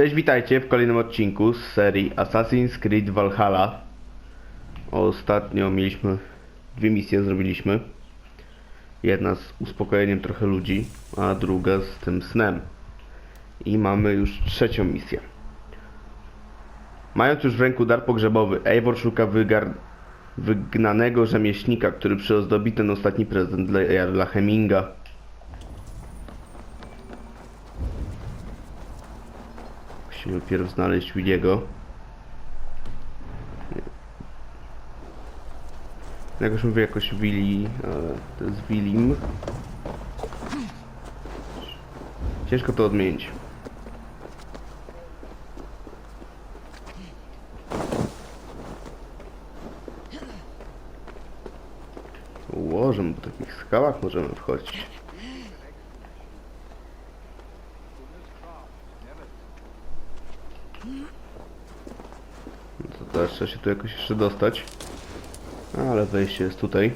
Cześć, witajcie w kolejnym odcinku z serii Assassin's Creed Valhalla. Ostatnio mieliśmy dwie misje, zrobiliśmy. Jedna z uspokojeniem trochę ludzi, a druga z tym snem. I mamy już trzecią misję. Mając już w ręku dar pogrzebowy, Eivor szuka wygnanego rzemieślnika, który przyozdobi ten ostatni prezent dla Jarla Hemminga. Musimy pierw znaleźć Williego. Jakoś mówię jakoś Willi, ale to jest Willim. Ciężko to odmienić. Ułożę, po takich skałach możemy wchodzić. No to teraz trzeba się tu jakoś jeszcze dostać. Ale wejście jest tutaj.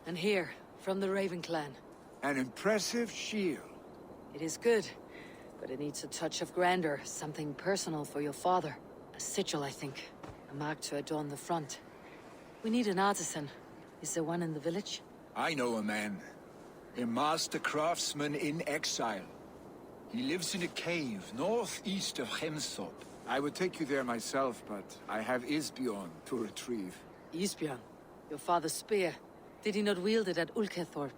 And here, from the Raven clan. An impressive shield. It is good, but it needs a touch of grandeur, something personal for your father. A sigil, I think. A mark to adorn the front. We need an artisan. Is there one in the village? I know a man. A master craftsman in exile. He lives in a cave northeast of Hemthorpe. I would take you there myself, but I have Isbjorn to retrieve. Isbjorn, your father's spear. Did he not wield it at Ulkethorpe?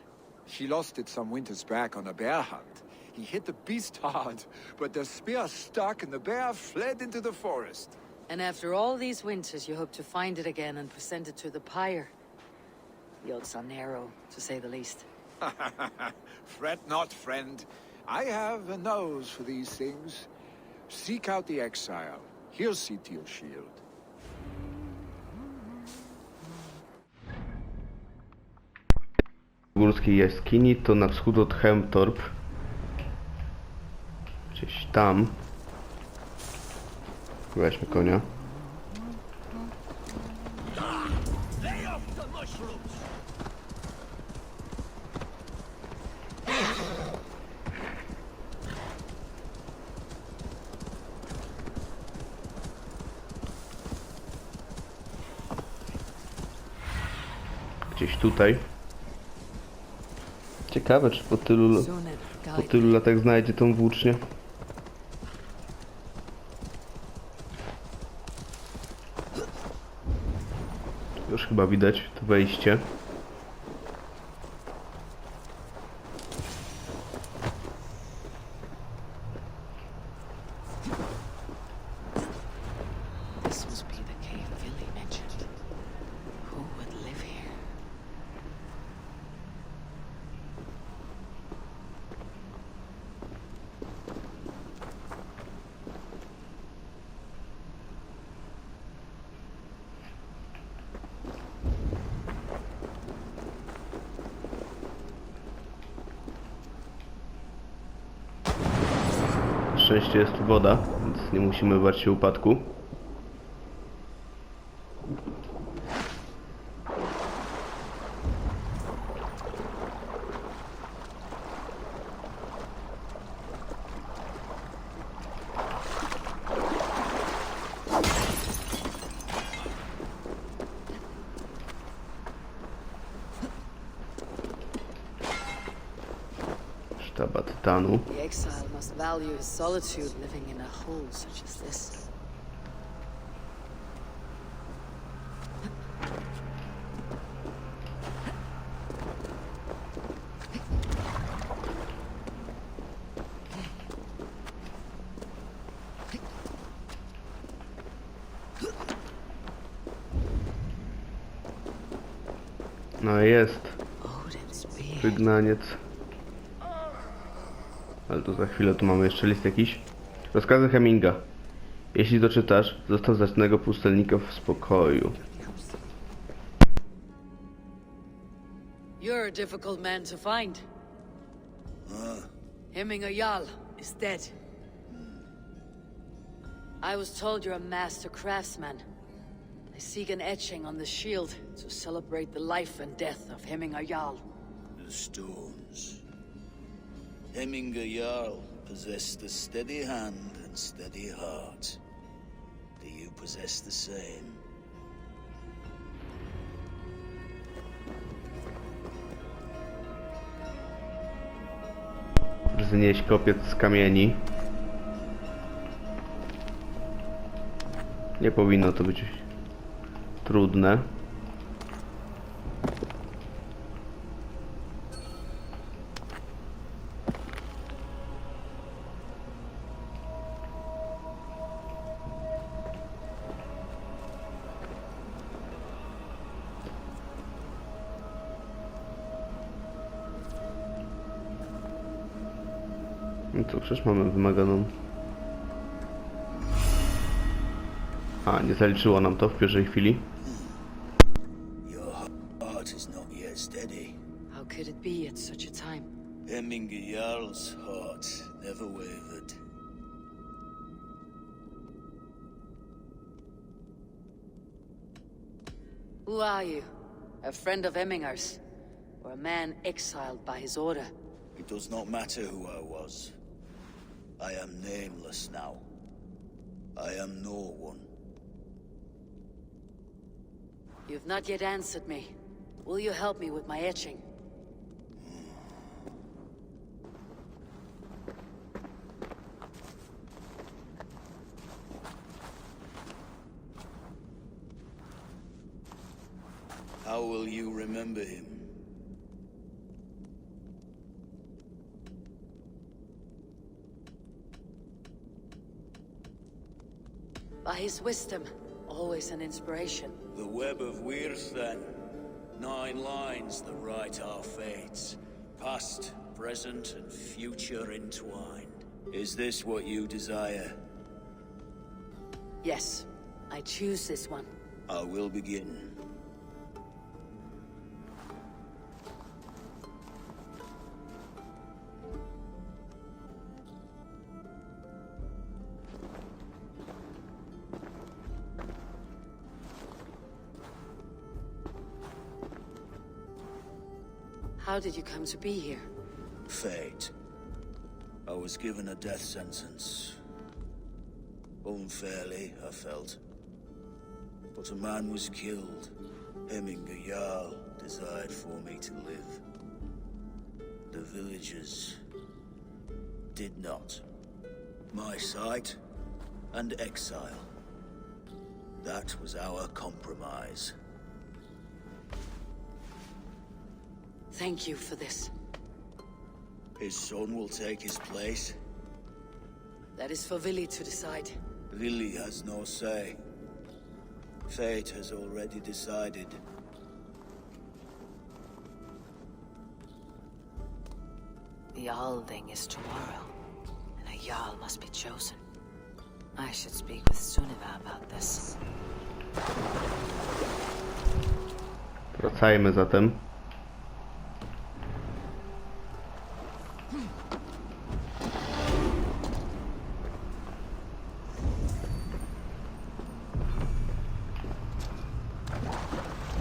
She lost it some winters back on a bear hunt. He hit the beast hard, but the spear stuck and the bear fled into the forest. And after all these winters, you hope to find it again and present it to the pyre. The odds are narrow, to say the least. Fret not, friend. I have a nose for these things. Seek out the exile. He'll see to your shield. W górskiej jaskini to na wschód od Hemthorpe. Gdzieś tam. Weźmy konia. Gdzieś tutaj. Ciekawe, czy po tylu latach znajdzie tą włócznię. Już chyba widać to wejście. This must be the cave Billy mentioned. Who would live here? Na szczęście jest tu woda, więc nie musimy bać się upadku. Sztaba tytanu. The exile must value his solitude living in a hole such as this. No jest. Odin's spear. Wygnaniec. Ale to za chwilę, tu mamy jeszcze list jakiś. Rozkazy Hemminga. Jeśli doczytasz, zostaw zacnego pustelnika w spokoju. You're a difficult man to find. Hemming Jarl is dead. I was told you're a master craftsman. I seek an etching on the shield to celebrate the life and death of Hemminger Jarl. The stones. Hemminger Jarl possessed a steady hand and steady heart. Do you possess the same? Znieść kopiec z kamieni. Nie powinno to być trudne. No to przecież mamy wymaganą. A, nie zaliczyło nam to w pierwszej chwili. Your heart is not yet steady. How could it be at such a time? Hemminger Jarl's heart never wavered. Who are you? A friend of Hemminger's? Or a man exiled by his order? It does not matter who I was. I am nameless now. I am no one. You've not yet answered me. Will you help me with my etching? How will you remember him? By his wisdom, always an inspiration. The web of Wirth, then. 9 lines that write our fates. Past, present, and future entwined. Is this what you desire? Yes, I choose this one. I will begin. How did you come to be here? Fate. I was given a death sentence. Unfairly, I felt. But a man was killed. Hemminger Jarl desired for me to live. The villagers did not. My sight and exile. That was our compromise. Thank you for this. His son will take his place. That is for Vili to decide. Lily has no say. Fate has already decided. The Alding is tomorrow, and a Jarl must be chosen. I should speak with Sunniva about this. Wracajmy zatem.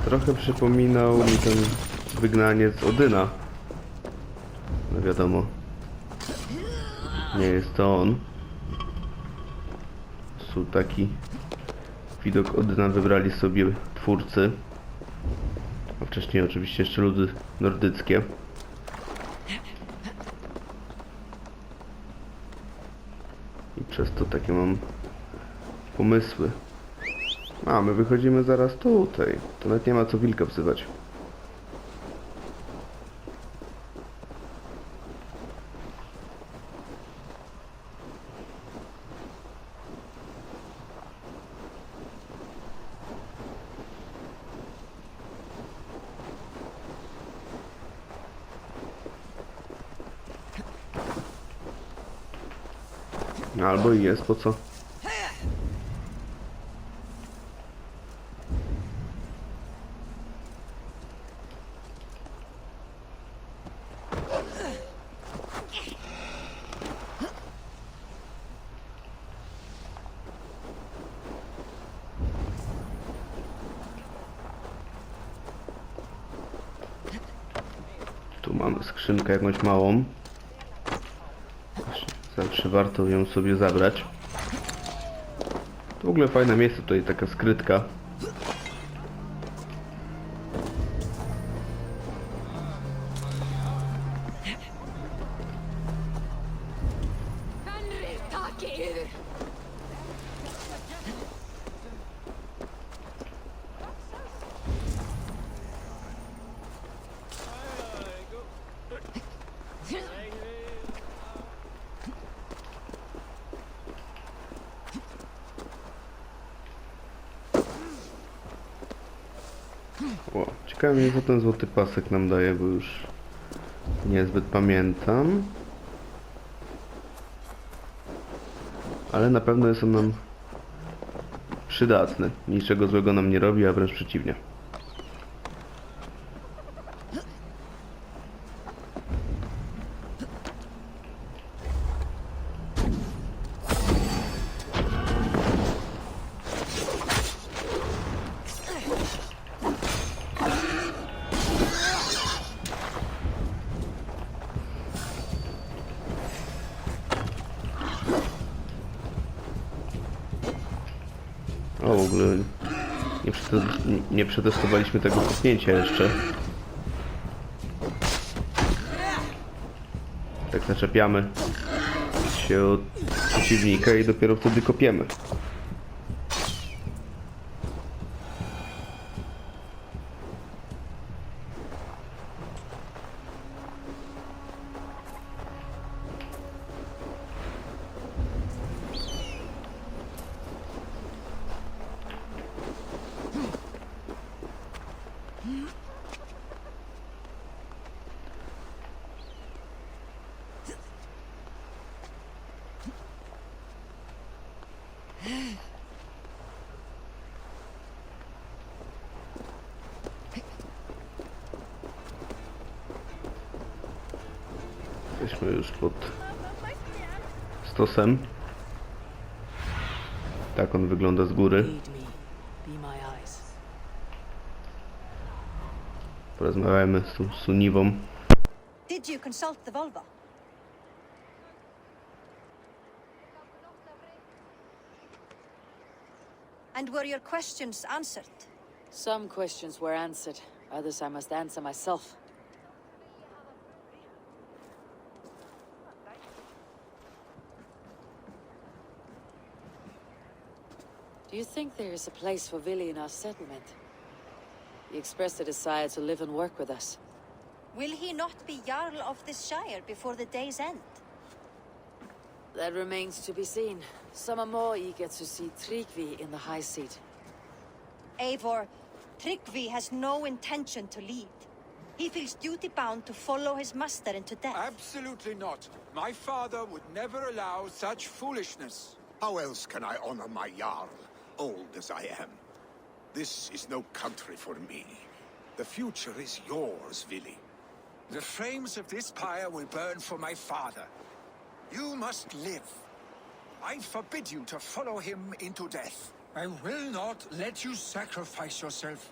Trochę przypominał mi ten wygnaniec Odyna. No wiadomo, nie jest to on. Tu taki widok Odyna wybrali sobie twórcy. A wcześniej oczywiście jeszcze ludy nordyckie. I przez to takie mam pomysły. A, my wychodzimy zaraz tutaj. To nawet nie ma co wilka wzywać. Albo i jest, po co? Tu mamy skrzynkę jakąś małą. Zawsze warto ją sobie zabrać. To w ogóle fajne miejsce, tutaj taka skrytka. O, ciekawe mnie, co ten złoty pasek nam daje, bo już niezbyt pamiętam. Ale na pewno jest on nam przydatny. Niczego złego nam nie robi, a wręcz przeciwnie. O, w ogóle nie przetestowaliśmy tego kopnięcia jeszcze. Tak zaczepiamy się od przeciwnika i dopiero wtedy kopiemy. Jesteśmy już pod stosem. Tak on wygląda z góry. Porozmawiajmy z tą Suniwą. Did you consult the vulva? And were your questions answered? Some questions were answered. Others I must answer myself. Do you think there is a place for Vili in our settlement? He expressed a desire to live and work with us. Will he not be Jarl of this shire before the day's end? That remains to be seen. Some are more eager to see Tryggvi in the high seat. Eivor, Tryggvi has no intention to lead. He feels duty-bound to follow his master into death. Absolutely not. My father would never allow such foolishness. How else can I honor my Jarl, old as I am? This is no country for me. The future is yours, Vili. The flames of this pyre will burn for my father. You must live. I forbid you to follow him into death. I will not let you sacrifice yourself.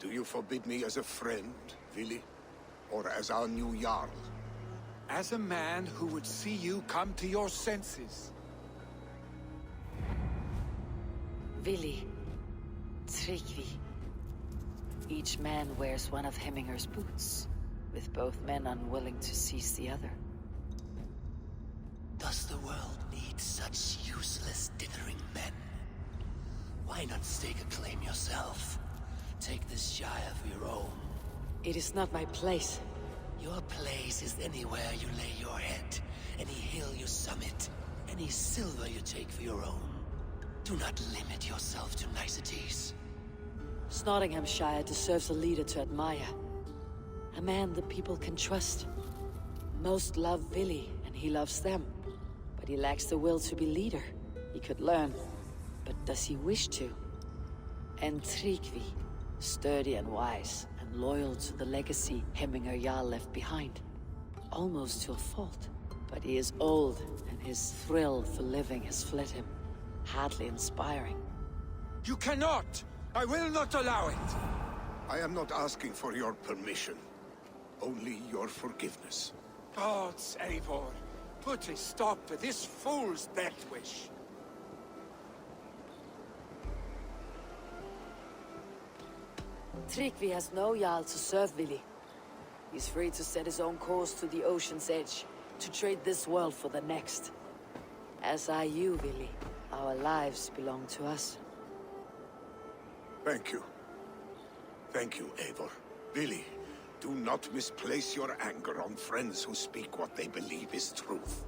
Do you forbid me as a friend, Vili? Or as our new Jarl? As a man who would see you come to your senses. Vili, Tryggvi. Each man wears one of Hemminger's boots, with both men unwilling to seize the other. Does the world need such useless, dithering men? Why not stake a claim yourself? Take this shire for your own. It is not my place. Your place is anywhere you lay your head, any hill you summit, any silver you take for your own. Do not limit yourself to niceties. Nottinghamshire deserves a leader to admire. A man the people can trust. Most love Vili, and he loves them. But he lacks the will to be leader. He could learn, but does he wish to? And Tryggvi, sturdy and wise, and loyal to the legacy Hemminger Jarl left behind. Almost to a fault. But he is old, and his thrill for living has fled him. Hardly inspiring. You cannot! I will not allow it! I am not asking for your permission, only your forgiveness. Gods, Eivor, put a stop to this fool's death wish. Tryggvi has no Jarl to serve Vili. He's free to set his own course to the ocean's edge, to trade this world for the next. As are you, Vili. Our lives belong to us. Thank you. Thank you, Eivor. Billy, do not misplace your anger on friends who speak what they believe is truth.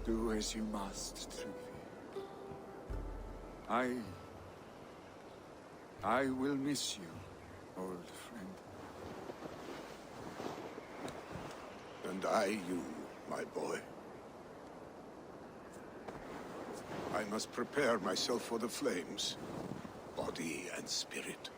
Do as you must, Tryggvi. I will miss you, old friend. And I you, my boy. I must prepare myself for the flames, body and spirit.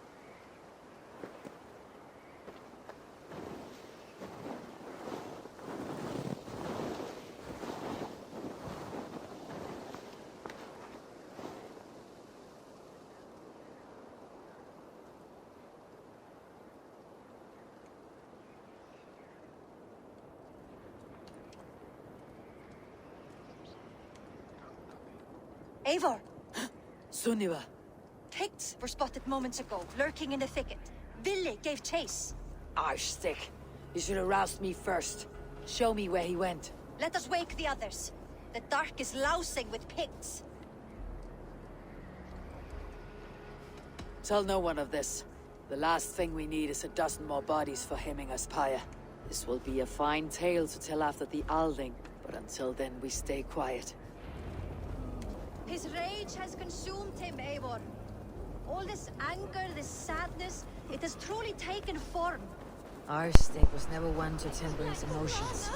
Eivor, Sunniva! Picts were spotted moments ago, lurking in the thicket. Vili gave chase. Arshstick! You should have roused me first. Show me where he went. Let us wake the others. The dark is lousing with Picts. Tell no one of this. The last thing we need is a dozen more bodies for Hemminger's pyre. This will be a fine tale to tell after the Alding, but until then we stay quiet. His rage has consumed him, Eivor. All this anger, this sadness, it has truly taken form. Arshstick was never one to temper his emotions.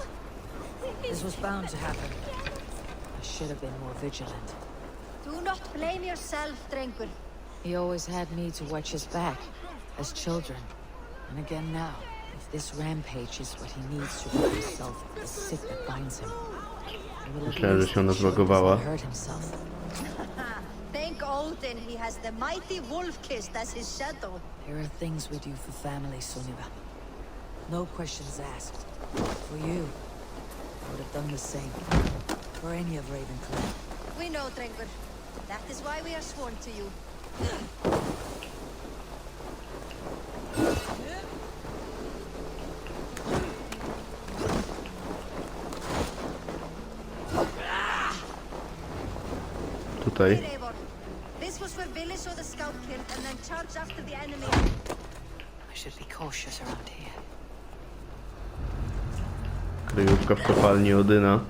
This was bound to happen. I should have been more vigilant. Do not blame yourself, Drengur. He always had me to watch his back, as children. And again now, if this rampage is what he needs to rid himself of the sick that binds him. Myślałem, że się ona zlogowała. Hurt himself. Thank Odin he has the mighty Wolf-Kissed as his shadow. There are things we do for family, Sunniva. No questions asked. For you, I would have done the same. For any of Ravenclaw. We know, Drengur. That is why we are sworn to you. Tutaj. Here, Eivor. This was where Vili saw the scout killed and then charged after the enemy. I should be cautious around here. Kryjówka w kopalni Odyna.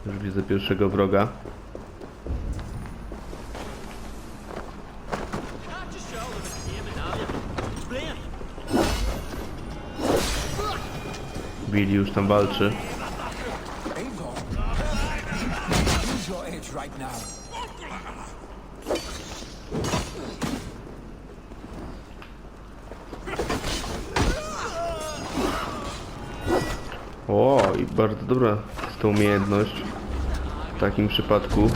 Już widzę pierwszego wroga. Billy już tam walczy. Eivor, use your edge right now. O, i bardzo dobra jest to umiejętność w takim przypadku.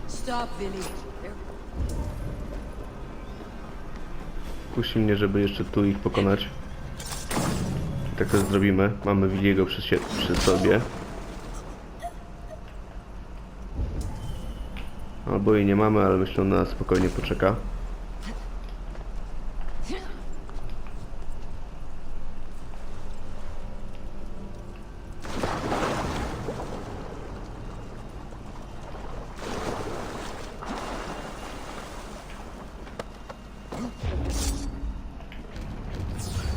Stop, Vili. Kusi mnie, żeby jeszcze tu ich pokonać. I tak to zrobimy. Mamy Williego przy sobie. Albo jej nie mamy, ale myślę, na nas spokojnie poczeka.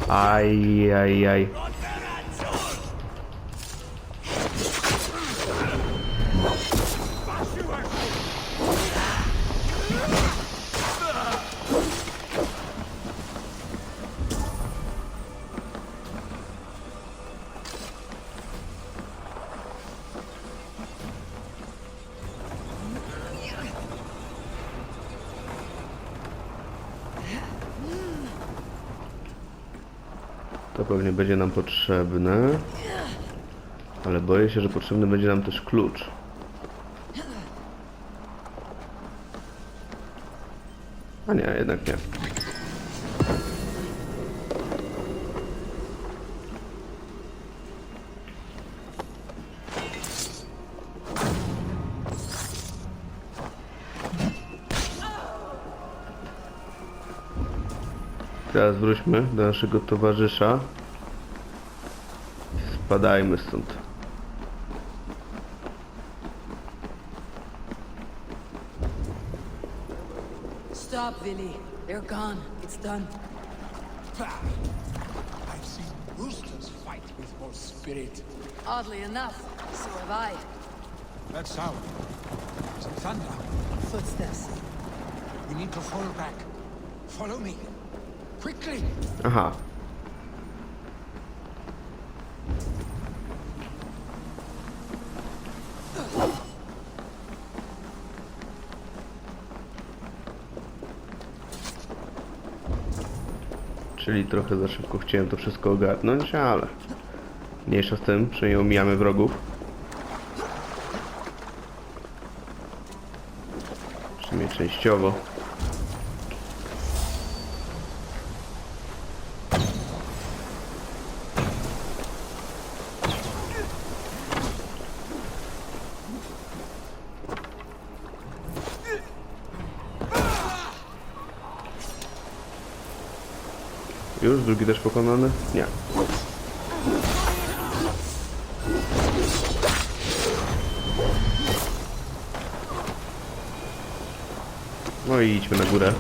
Aj. To pewnie będzie nam potrzebne. Ale boję się, że potrzebny będzie nam też klucz. A nie, jednak nie. Teraz wróćmy do naszego towarzysza. Spadajmy stąd. Stop, Willy. They're gone. It's done. I've seen roosters fight with more spirit. Oddly enough, so have I. That sound. Some thunder. Footsteps. We need to fall back. Follow me. Quickly! Aha. Czyli trochę za szybko chciałem to wszystko ogarnąć, ale mniejsza z tym, przynajmniej omijamy wrogów. Przynajmniej częściowo. Już drugi też pokonany? Nie. No i idźmy na górę.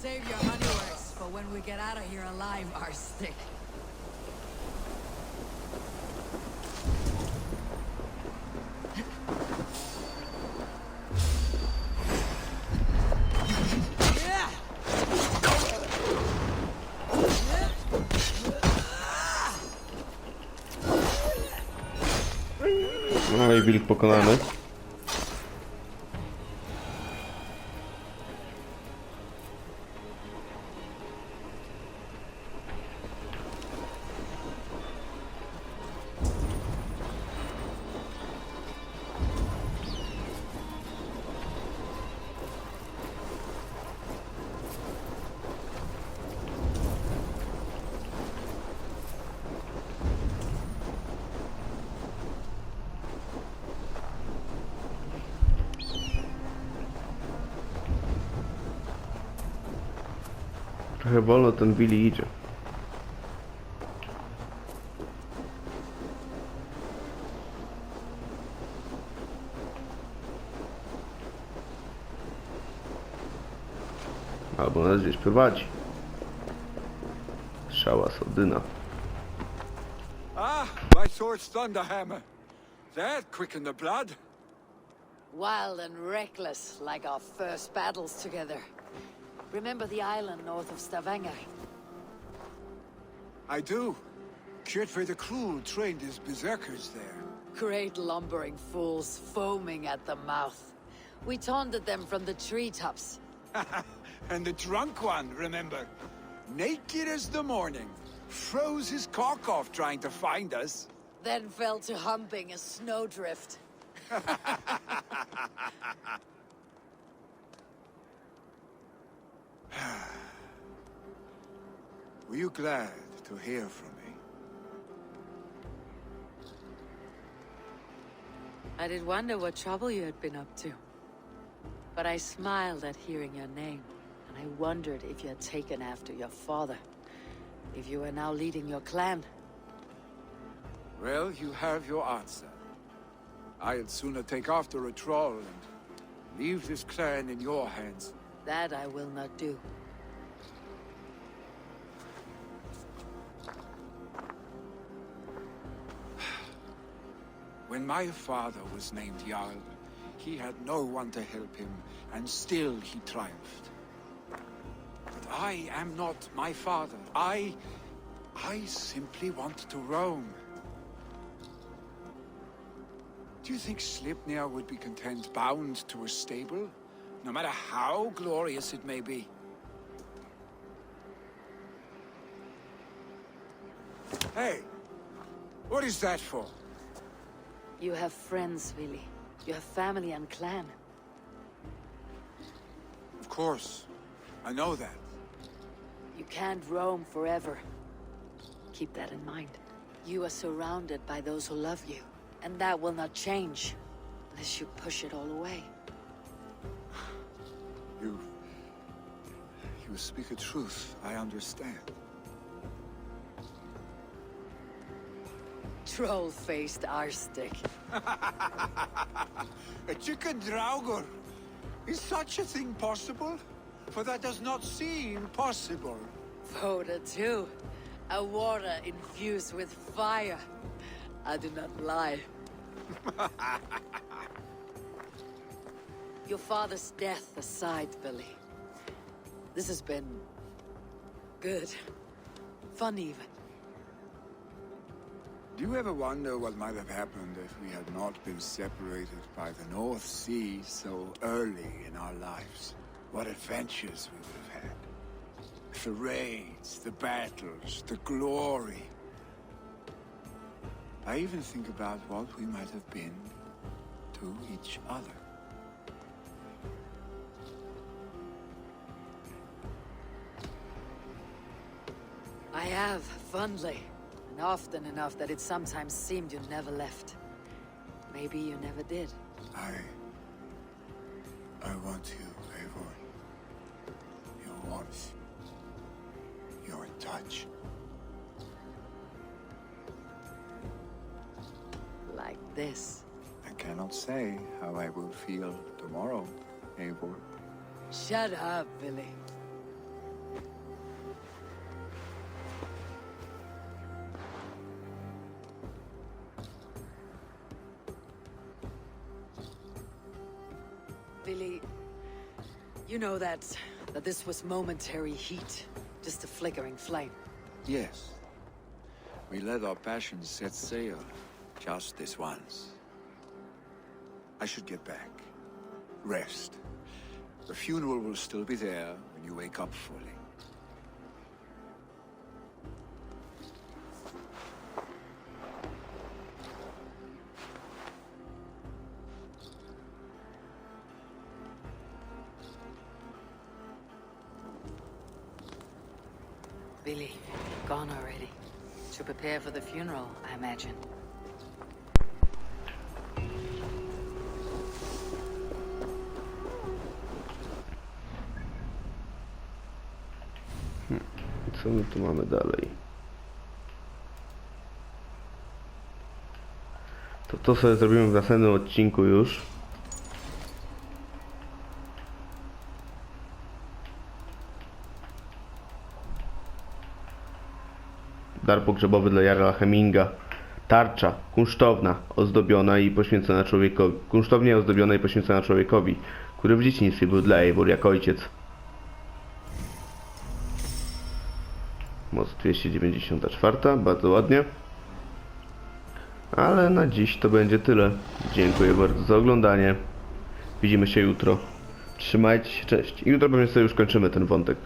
Save your money works for when we get out of here alive, our stick. No i wilk pokonany. Trochę wolno ten Billy idzie. Albo nas gdzieś prowadzi. Strzała z Odyna. Ah, my sword's Thunderhammer. That quickened the blood. Wild and reckless, like our first battles together. Remember the island north of Stavanger? I do. Cured for the crew trained as berserkers there. Great lumbering fools, foaming at the mouth. We taunted them from the treetops. And the drunk one, remember? Naked as the morning. Froze his cock off trying to find us. Then fell to humping a snowdrift. Were you glad to hear from me? I did wonder what trouble you had been up to. But I smiled at hearing your name, and I wondered if you had taken after your father. If you were now leading your clan. Well, you have your answer. I'd sooner take after a troll and leave this clan in your hands. That I will not do. When my father was named Jarl, he had no one to help him, and still he triumphed. But I am not my father. I simply want to roam. Do you think Sleipnir would be content bound to a stable, no matter how glorious it may be? Hey, what is that for? You have friends, Willy. You have family and clan. Of course, I know that. You can't roam forever. Keep that in mind. You are surrounded by those who love you, and that will not change unless you push it all away. You speak a truth, I understand. Troll-faced arstick. A chicken draugur? Is such a thing possible? For that does not seem possible. Voda too. A water infused with fire. I do not lie. Your father's death aside, Billy. This has been... good. Fun even. Do you ever wonder what might have happened if we had not been separated by the North Sea so early in our lives? What adventures we would have had. The raids, the battles, the glory. I even think about what we might have been to each other. I have, fondly. And often enough that it sometimes seemed you never left. Maybe you never did. I want you, Eivor. Your warmth. Your touch. Like this. I cannot say how I will feel tomorrow, Eivor. Shut up, Billy. Billy, you know that this was momentary heat, just a flickering flame. Yes. We let our passions set sail, just this once. I should get back. Rest. The funeral will still be there when you wake up fully. Billy, gone already. To prepare for the funeral, I imagine. Co my tu mamy dalej? To sobie zrobimy w następnym odcinku już. Dar pogrzebowy dla Jarla Hemminga. Tarcza kunsztowna, ozdobiona i poświęcona człowiekowi. Kunsztownie ozdobiona i poświęcona człowiekowi, który w dzieciństwie był dla Eivor jak ojciec. Moc 294, bardzo ładnie. Ale na dziś to będzie tyle. Dziękuję bardzo za oglądanie. Widzimy się jutro. Trzymajcie się, cześć. I jutro pewnie sobie już kończymy ten wątek.